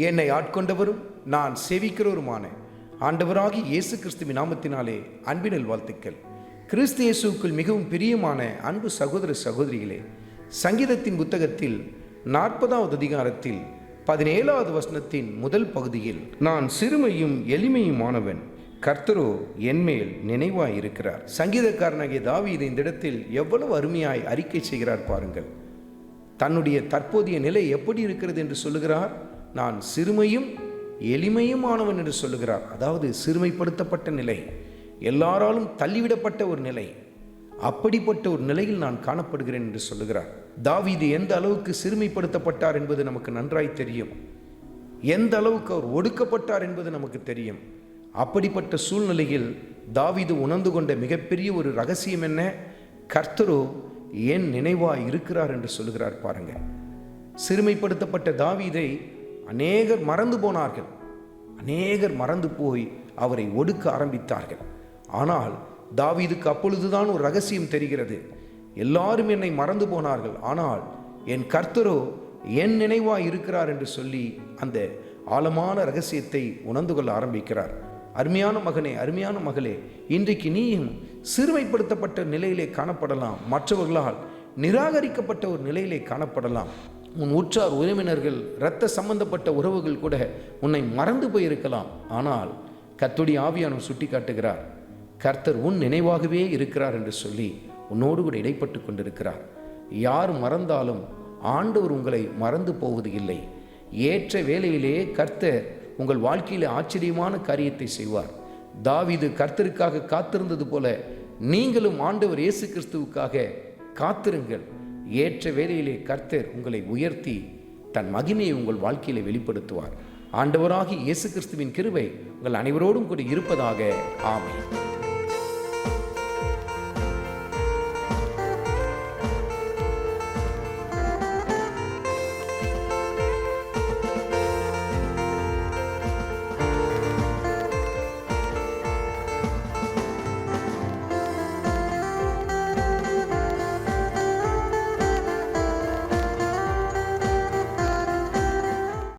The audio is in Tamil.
என்னை ஆட்கொண்டவரும் நான் சேவிக்கிறவருமான ஆண்டவராகி இயேசு கிறிஸ்துவின் நாமத்தினாலே அன்பினல் வாழ்த்துக்கள். கிறிஸ்து இயேசுவுக்குள் மிகவும் பிரியமான அன்பு சகோதர சகோதரிகளே, சங்கீதத்தின் புத்தகத்தில் 40வது அதிகாரத்தில் 17வது வசனத்தின் முதல் பகுதியில், நான் சிறுமையும் எளிமையுமானவன், கர்த்தரோ என்மேல் நினைவாய் இருக்கிறார். சங்கீதக்காரனாகிய தாவீது இந்த இடத்தில் எவ்வளவு அருமையாய் அறிக்கை செய்கிறார் பாருங்கள். தன்னுடைய தற்போதைய நிலை எப்படி இருக்கிறது என்று சொல்லுகிறார். நான் சிறுமையும் எளிமையுமானவன் என்று சொல்லுகிறார். அதாவது சிறுமைப்படுத்தப்பட்ட நிலை, எல்லாராலும் தள்ளிவிடப்பட்ட ஒரு நிலை, அப்படிப்பட்ட ஒரு நிலையில் நான் காணப்படுகிறேன் என்று சொல்லுகிறார். தாவீது எந்த அளவுக்கு சிறுமைப்படுத்தப்பட்டார் என்பது நமக்கு நன்றாய் தெரியும். எந்த அளவுக்கு அவர் ஒடுக்கப்பட்டார் என்பது நமக்கு தெரியும். அப்படிப்பட்ட சூழ்நிலையில் தாவீது உணர்ந்து கொண்ட மிகப்பெரிய ஒரு ரகசியம் என்ன? கர்த்தரோ என் நினைவாய் இருக்கிறார் என்று சொல்லுகிறார் பாருங்க. சிறுமைப்படுத்தப்பட்ட தாவீதை அநேகர் மறந்து போனார்கள். அநேகர் மறந்து போய் அவரை ஒடுக்க ஆரம்பித்தார்கள். ஆனால் தாவீதுக்கு அப்பொழுதுதான் ஒரு ரகசியம் தெரிகிறது. எல்லாரும் என்னை மறந்து போனார்கள், ஆனால் என் கர்த்தரோ என் நினைவாய் இருக்கிறார் என்று சொல்லி அந்த ஆழமான ரகசியத்தை உணர்ந்து கொள்ள ஆரம்பிக்கிறார். அருமையான மகனே, அருமையான மகளே, இன்றைக்கு நீயும் சிறுமைப்படுத்தப்பட்ட நிலையிலே காணப்படலாம். மற்றவர்களால் நிராகரிக்கப்பட்ட ஒரு நிலையிலே காணப்படலாம். உன் உற்றார் உறவினர்கள், இரத்த சம்பந்தப்பட்ட உறவுகள் கூட உன்னை மறந்து போயிருக்கலாம். ஆனால் கர்த்தருடைய ஆவியானவர் சுட்டி காட்டுகிறார், கர்த்தர் உன் நினைவாகவே இருக்கிறார் என்று சொல்லி உன்னோடு கூட இடைப்பட்டு கொண்டிருக்கிறார். யார் மறந்தாலும் ஆண்டவர் உங்களை மறந்து போவது இல்லை. ஏற்ற வேளையிலே கர்த்தர் உங்கள் வாழ்க்கையில் ஆச்சரியமான காரியத்தை செய்வார். தாவீது கர்த்தருக்காக காத்திருந்தது போல நீங்களும் ஆண்டவர் இயேசு கிறிஸ்துவுக்காக காத்திருங்கள். ஏற்ற வேளையிலே கர்த்தர் உங்களை உயர்த்தி தன் மகிமையை உங்கள் வாழ்க்கையிலே வெளிப்படுத்துவார். ஆண்டவராகி இயேசு கிறிஸ்துவின் கிருபை உங்கள் அனைவரோடும் கூட இருப்பதாக. ஆமென்.